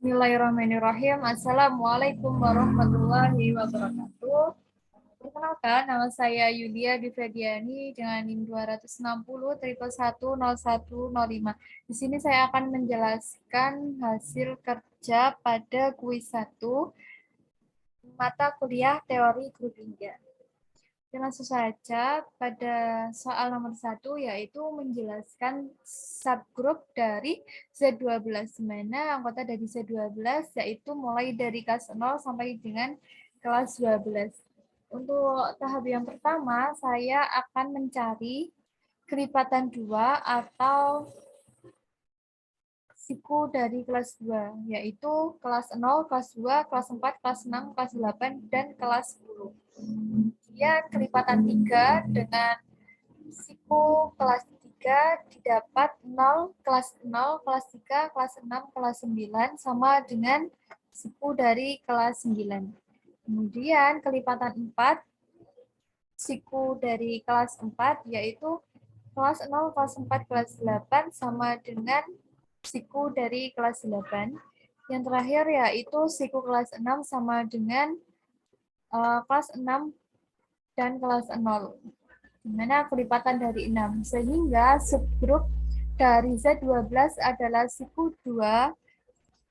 Bismillahirrahmanirrahim. Assalamualaikum warahmatullahi wabarakatuh. Perkenalkan, nama saya Yulia Divediani dengan NIM 260 1110105. Di sini saya akan menjelaskan hasil kerja pada kuis 1 mata kuliah teori grup 3. Dan langsung saja pada soal nomor 1 yaitu menjelaskan subgrup dari Z12, di mana anggota dari Z12 yaitu mulai dari kelas 0 sampai dengan kelas 12. Untuk tahap yang pertama, saya akan mencari kelipatan 2 atau siku dari kelas 2, yaitu kelas 0, kelas 2, kelas 4, kelas 6, kelas 8, dan kelas 10. Kemudian kelipatan 3 dengan siku kelas 3 didapat 0, kelas 0, kelas 3, kelas 6, kelas 9, sama dengan siku dari kelas 9. Kemudian kelipatan 4, siku dari kelas 4, yaitu kelas 0, kelas 4, kelas 8, sama dengan siku dari kelas 8. Yang terakhir yaitu siku kelas 6 sama dengan kelas 6 dan kelas 0, di mana kelipatan dari 6. Sehingga subgrup dari Z12 adalah siku 2,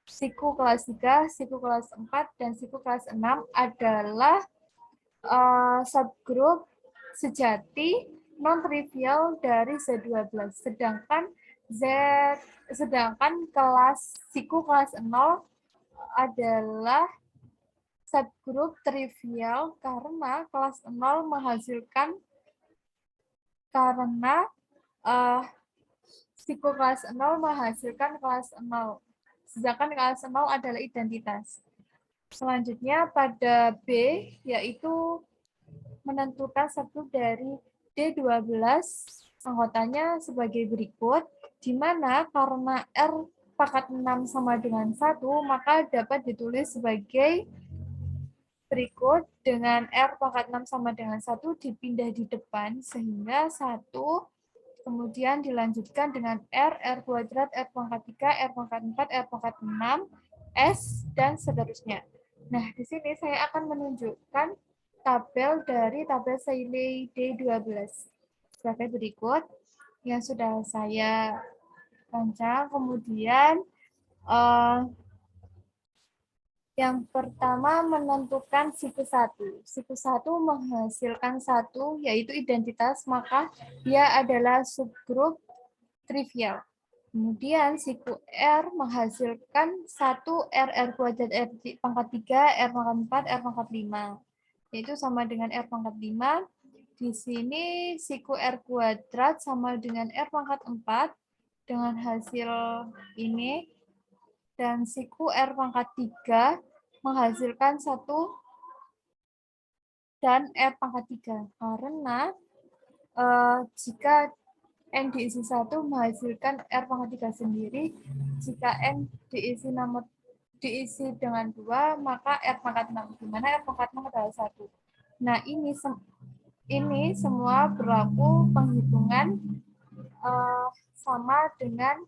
siku kelas 3, siku kelas 4, dan siku kelas 6 adalah subgrup sejati non-trivial dari Z12. Sedangkan kelas siku kelas 0 adalah subgrup trivial karena kelas 0 menghasilkan siku kelas 0 menghasilkan kelas 0. Sedangkan kelas 0 adalah identitas. Selanjutnya pada B, yaitu menentukan subgrup dari D12 anggotanya sebagai berikut, di mana karena R pangkat 6 sama dengan 1, maka dapat ditulis sebagai berikut dengan R pangkat 6 sama dengan 1 dipindah di depan sehingga 1, kemudian dilanjutkan dengan R kuadrat, R pangkat 3, R pangkat 4, R pangkat 6, S, dan seterusnya. Nah, di sini saya akan menunjukkan tabel dari tabel Cayley D12 sebagai berikut yang sudah saya rancang. Kemudian yang pertama menentukan siku 1. Siku 1 menghasilkan 1, yaitu identitas, maka dia adalah subgrup trivial. Kemudian siku R menghasilkan 1 R kuadrat, R pangkat 3, R pangkat 4, R pangkat 5. Yaitu sama dengan R pangkat 5. Di sini siku R kuadrat sama dengan R pangkat 4 dengan hasil ini. Dan siku R pangkat 3 menghasilkan 1 dan R pangkat 3. Karena jika N diisi 1 menghasilkan R pangkat 3 sendiri. Jika N diisi dengan 2, maka R pangkat 6. Di mana R pangkat 6 adalah 1. Nah, ini semua berlaku penghitungan sama dengan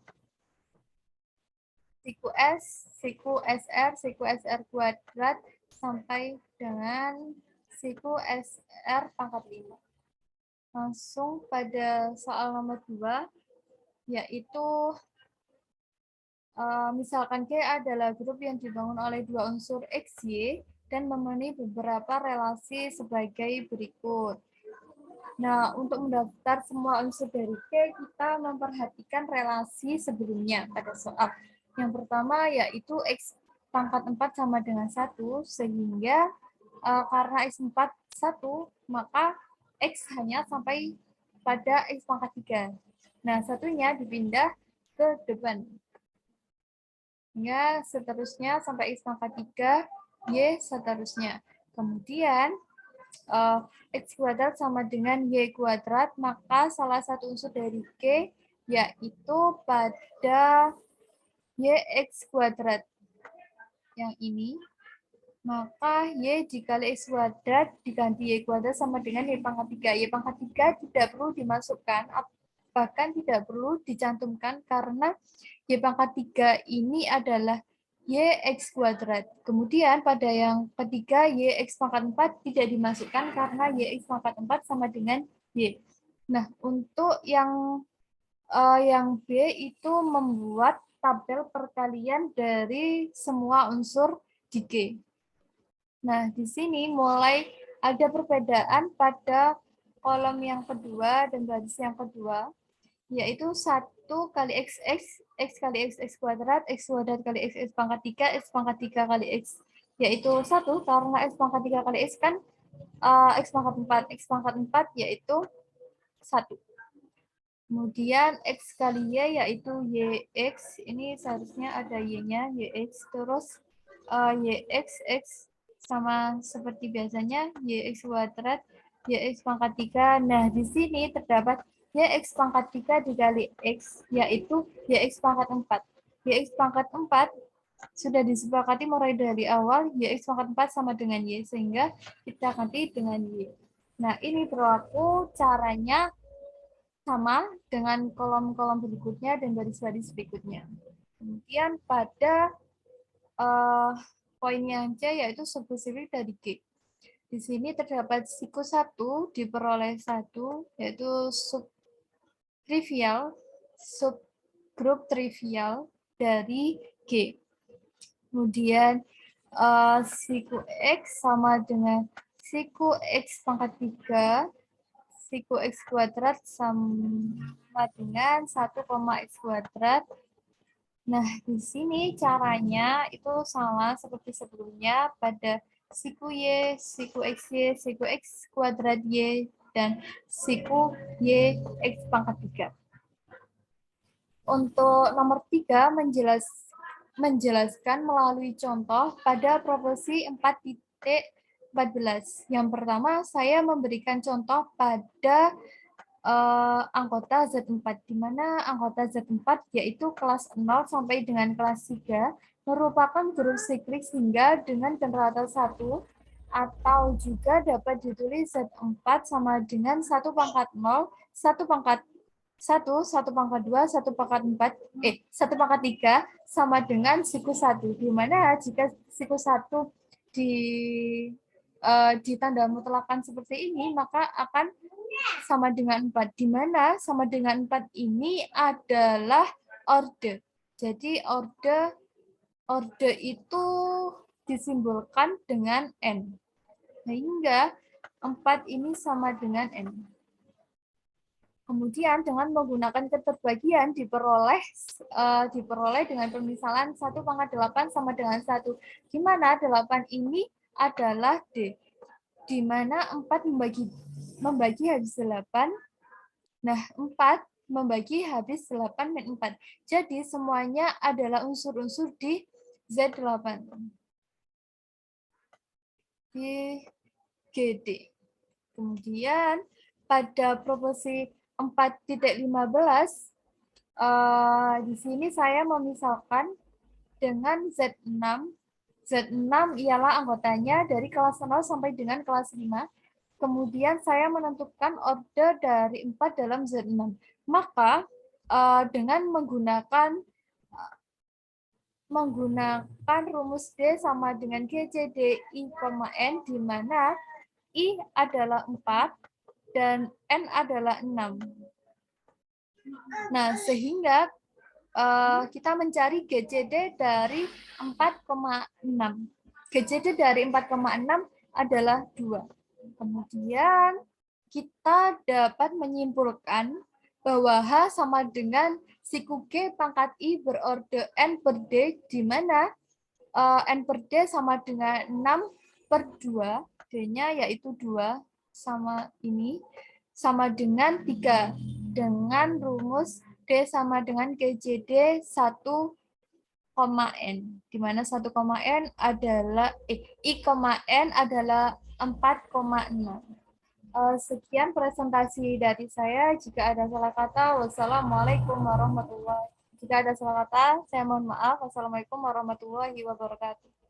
siku S, siku SR, siku SR kuadrat, sampai dengan siku SR pangkat 5. Langsung pada soal nomor 2, yaitu misalkan K adalah grup yang dibangun oleh dua unsur X, Y, dan memenuhi beberapa relasi sebagai berikut. Nah, untuk mendaftar semua unsur dari K, kita memperhatikan relasi sebelumnya pada soal. Yang pertama yaitu X pangkat 4 sama dengan 1, sehingga karena X4 1, maka X hanya sampai pada X pangkat 3. Nah, satunya dipindah ke depan. Hingga seterusnya sampai X pangkat 3, Y seterusnya. Kemudian, X kuadrat sama dengan Y kuadrat, maka salah satu unsur dari K yaitu pada YX kuadrat yang ini, maka Y dikali X kuadrat diganti Y kuadrat sama dengan Y pangkat 3. Y pangkat 3 tidak perlu dimasukkan, bahkan tidak perlu dicantumkan karena Y pangkat 3 ini adalah YX kuadrat. Kemudian pada yang ketiga, YX pangkat 4 tidak dimasukkan karena YX pangkat 4 sama dengan Y. Nah, untuk yang B itu membuat tabel perkalian dari semua unsur di G. Nah, di sini mulai ada perbedaan pada kolom yang kedua dan baris yang kedua, yaitu 1 kali XX, X kali XX kuadrat kali XX pangkat 3, X pangkat 3 kali X, yaitu 1, karena X pangkat 3 kali X kan X pangkat 4 yaitu 1. Kemudian X kali Y yaitu YX, ini seharusnya ada Y-nya, YX, terus YX, X sama seperti biasanya, YX kuadrat, YX pangkat 3. Nah, di sini terdapat YX pangkat 3 dikali X, yaitu YX pangkat 4. YX pangkat 4 sudah disepakati mulai dari awal, YX pangkat 4 sama dengan Y, sehingga kita ganti dengan Y. Nah, ini berlaku caranya sama dengan kolom-kolom berikutnya dan baris-baris berikutnya. Kemudian pada poin yang C yaitu subspesifik dari G. Di sini terdapat siku 1 diperoleh 1 yaitu subgrup trivial dari G. Kemudian siku X sama dengan siku X pangkat 3, siku X kuadrat sama dengan 1, X kuadrat. Nah, di sini caranya itu sama seperti sebelumnya pada siku Y, siku XY, siku X kuadrat Y, dan siku Y X pangkat 3. Untuk nomor 3, menjelaskan melalui contoh pada proporsi 4.14. Yang pertama, saya memberikan contoh pada anggota Z4, di mana anggota Z4 yaitu kelas 0 sampai dengan kelas 3 merupakan grup siklik hingga dengan generator 1, atau juga dapat ditulis Z4 sama dengan 1 pangkat 0, 1 pangkat 1, 1 pangkat 2, 1 pangkat 4, 1 pangkat 3 sama dengan siku 1, di mana jika siku 1 ditanda mutlakan seperti ini, maka akan sama dengan 4, di mana sama dengan 4 ini adalah orde. Jadi orde itu disimbolkan dengan N. Sehingga 4 ini sama dengan N. Kemudian dengan menggunakan keterbagian diperoleh dengan pemisalan 1 pangkat 8 sama dengan 1, di mana 8 ini adalah D, di mana 4 membagi habis 8. Nah, 4 membagi habis 8 dan 4. Jadi, semuanya adalah unsur-unsur di Z8. Di GD. Kemudian, pada proporsi 4.15, di sini saya memisalkan dengan Z6. Z6 ialah anggotanya dari kelas 0 sampai dengan kelas 5. Kemudian saya menentukan orde dari 4 dalam Z6. Maka dengan menggunakan rumus D sama dengan GCD I, N, di mana I adalah 4 dan N adalah 6. Nah, sehingga kita mencari GCD dari 4,6. GCD dari 4,6 adalah 2. Kemudian kita dapat menyimpulkan bahwa H sama dengan siku G pangkat I berorde N per D, di mana N per D sama dengan 6/2, D-nya yaitu 2, sama ini, sama dengan 3, dengan rumus D sama dengan GCD 1, N, di mana 1, N adalah I, N adalah 4,6. Sekian presentasi dari saya. Jika ada salah kata, wassalamualaikum warahmatullahi wabarakatuh. Jika ada salah kata, saya mohon maaf. Wassalamualaikum warahmatullahi wabarakatuh.